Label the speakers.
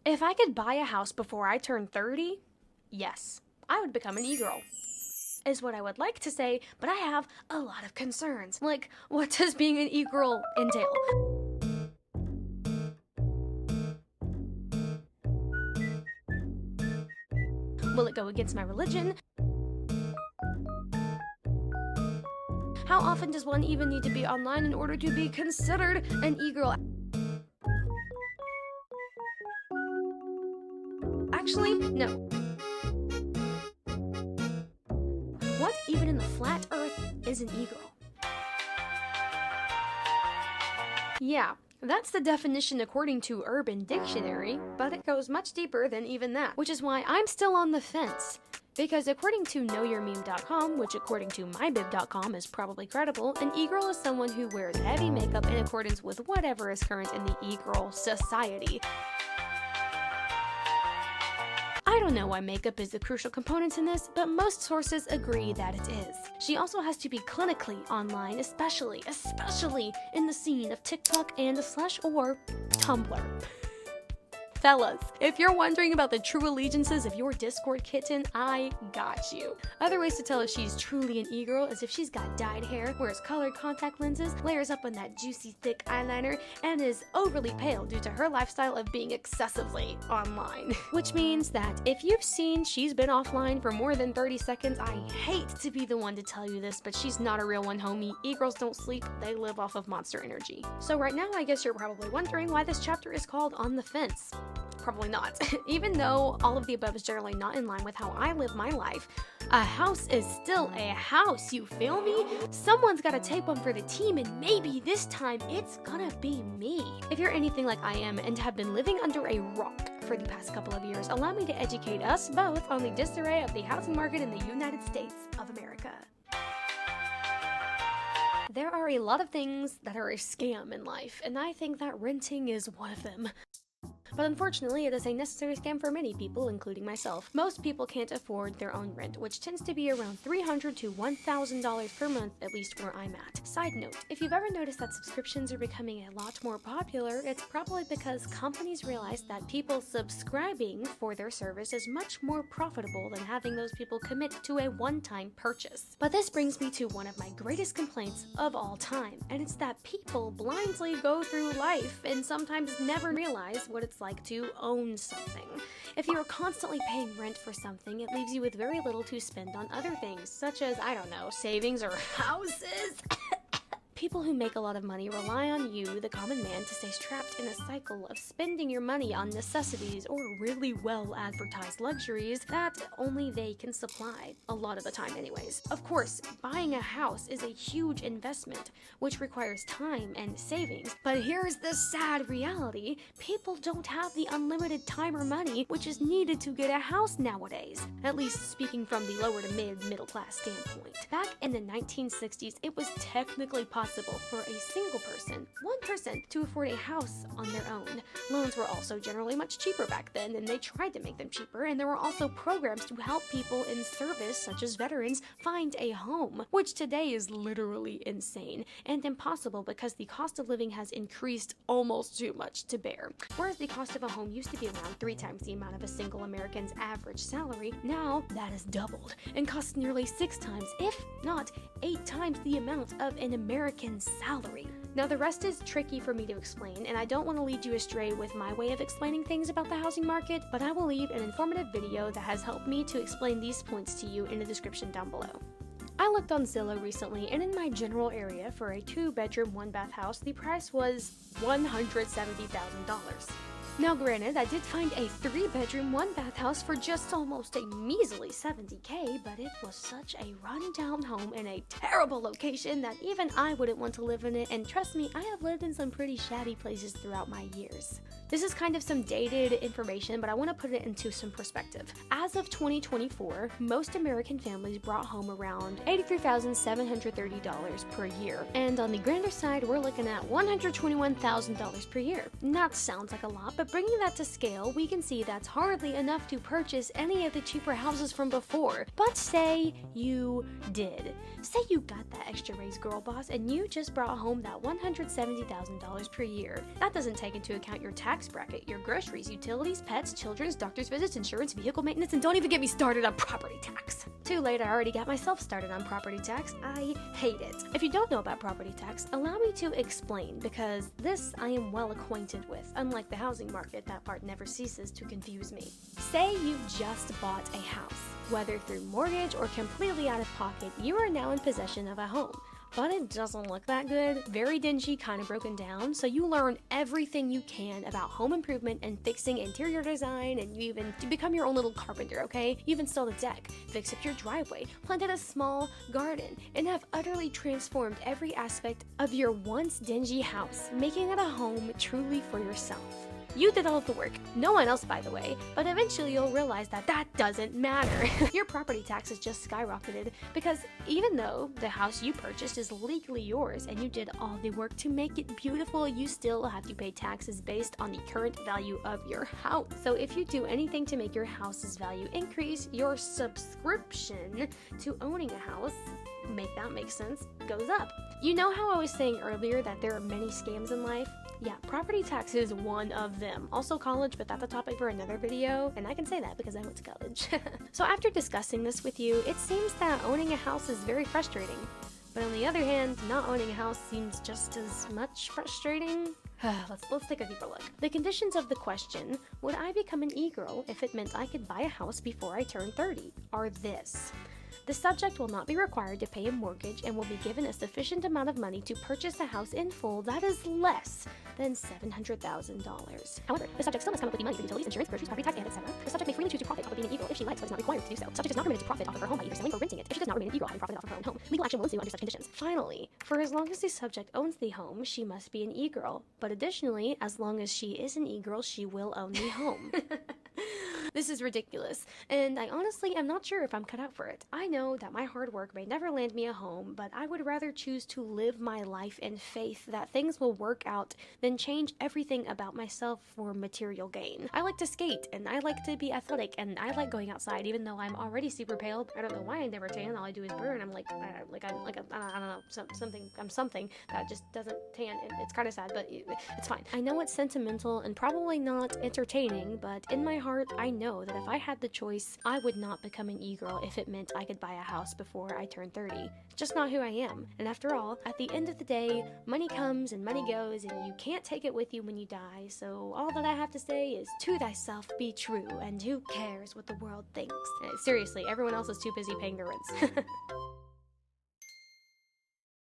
Speaker 1: If I could buy a house before I turn 30, yes, I would become an e-girl. Is what I would like to say, but I have a lot of concerns. Like, what does being an e-girl entail? Will it go against my religion? How often does one even need to be online in order to be considered an e-girl? Actually, no. What even in the flat earth is an e-girl? Yeah, that's the definition according to Urban Dictionary, but it goes much deeper than even that, which is why I'm still on the fence. Because according to knowyourmeme.com, which according to mybib.com is probably credible, an e-girl is someone who wears heavy makeup in accordance with whatever is current in the e-girl society. I don't know why makeup is the crucial component in this, but most sources agree that it is. She also has to be clinically online, especially in the scene of TikTok and / or Tumblr. Fellas, if you're wondering about the true allegiances of your Discord kitten, I got you. Other ways to tell if she's truly an e-girl is if she's got dyed hair, wears colored contact lenses, layers up on that juicy thick eyeliner, and is overly pale due to her lifestyle of being excessively online. Which means that if you've seen she's been offline for more than 30 seconds, I hate to be the one to tell you this, but she's not a real one, homie. E-girls don't sleep, they live off of monster energy. So right now, I guess you're probably wondering why this chapter is called On the Fence. Probably not. Even though all of the above is generally not in line with how I live my life, a house is still a house, you feel me? Someone's gotta take one for the team, and maybe this time it's gonna be me. If you're anything like I am and have been living under a rock for the past couple of years, allow me to educate us both on the disarray of the housing market in the United States of America. There are a lot of things that are a scam in life, and I think that renting is one of them. But unfortunately, it is a necessary scam for many people, including myself. Most people can't afford their own rent, which tends to be around $300 to $1,000 per month, at least where I'm at. Side note, if you've ever noticed that subscriptions are becoming a lot more popular, it's probably because companies realize that people subscribing for their service is much more profitable than having those people commit to a one-time purchase. But this brings me to one of my greatest complaints of all time, and it's that people blindly go through life and sometimes never realize what it's like to own something. If you are constantly paying rent for something, it leaves you with very little to spend on other things, such as, I don't know, savings or houses. People who make a lot of money rely on you, the common man, to stay trapped in a cycle of spending your money on necessities or really well-advertised luxuries that only they can supply, a lot of the time anyways. Of course, buying a house is a huge investment, which requires time and savings, but here's the sad reality: people don't have the unlimited time or money which is needed to get a house nowadays, at least speaking from the lower to middle class standpoint. Back in the 1960s, it was technically possible for a single person, one person, to afford a house on their own. Loans were also generally much cheaper back then, and they tried to make them cheaper, and there were also programs to help people in service, such as veterans, find a home, which today is literally insane and impossible because the cost of living has increased almost too much to bear. Whereas the cost of a home used to be around 3 times the amount of a single American's average salary, now that has doubled and costs nearly 6 times, if not 8 times the amount of an American salary. Now the rest is tricky for me to explain, and I don't want to lead you astray with my way of explaining things about the housing market, but I will leave an informative video that has helped me to explain these points to you in the description down below. I looked on Zillow recently, and in my general area for a 2-bedroom, 1-bath house, the price was $170,000. Now granted, I did find a 3-bedroom, 1-bath house for just almost a measly $70K, but it was such a run-down home in a terrible location that even I wouldn't want to live in it, and trust me, I have lived in some pretty shabby places throughout my years. This is kind of some dated information, but I want to put it into some perspective. As of 2024, most American families brought home around $83,730 per year, and on the grander side, we're looking at $121,000 per year. And that sounds like a lot, but But bringing that to scale, we can see that's hardly enough to purchase any of the cheaper houses from before. But say you did. Say you got that extra raise, girl boss, and you just brought home that $170,000 per year. That doesn't take into account your tax bracket, your groceries, utilities, pets, children's, doctor's visits, insurance, vehicle maintenance, and don't even get me started on property tax. Too late, I already got myself started on property tax. I hate it. If you don't know about property tax, allow me to explain, because this I am well acquainted with. Unlike the housing market, that part never ceases to confuse me. Say you just bought a house. Whether through mortgage or completely out of pocket, you are now in possession of a home. But it doesn't look that good, very dingy, kind of broken down, so you learn everything you can about home improvement and fixing interior design, and you become your own little carpenter, okay? You've installed a deck, fixed up your driveway, planted a small garden, and have utterly transformed every aspect of your once dingy house, making it a home truly for yourself. You did all of the work, no one else by the way, but eventually you'll realize that that doesn't matter. Your property taxes just skyrocketed because even though the house you purchased is legally yours and you did all the work to make it beautiful, you still have to pay taxes based on the current value of your house. So if you do anything to make your house's value increase, your subscription to owning a house, make that make sense, goes up. You know how I was saying earlier that there are many scams in life? Yeah, property tax is one of them. Also college, but that's a topic for another video, and I can say that because I went to college. So after discussing this with you, it seems that owning a house is very frustrating. But on the other hand, not owning a house seems just as much frustrating. Let's take a deeper look. The conditions of the question, would I become an e-girl if it meant I could buy a house before I turn 30, are this. The subject will not be required to pay a mortgage and will be given a sufficient amount of money to purchase a house in full that is less than $700,000. However, the subject still must come up with the money for utilities, insurance, groceries, property tax, and etc. The subject may freely choose to profit off of being an e-girl if she likes, but is not required to do so. The subject is not permitted to profit off of her home by either selling or renting it if she does not remain an e-girl having profited off of her own home. Legal action will ensue under such conditions. Finally, for as long as the subject owns the home, she must be an e-girl. But additionally, as long as she is an e-girl, she will own the home. This is ridiculous, and I honestly am not sure if I'm cut out for it. I know that my hard work may never land me a home, but I would rather choose to live my life in faith that things will work out than change everything about myself for material gain. I like to skate, and I like to be athletic, and I like going outside, even though I'm already super pale. I don't know why I never tan. All I do is burn. I'm something that just doesn't tan. It's kind of sad, but it's fine. I know it's sentimental and probably not entertaining, but in my heart, I know that if I had the choice, I would not become an e-girl if it meant I could buy a house before I turned 30. Just not who I am. And after all, at the end of the day, money comes and money goes, and you can't take it with you when you die. So all that I have to say is, to thyself be true, and who cares what the world thinks? Seriously, everyone else is too busy paying their rents.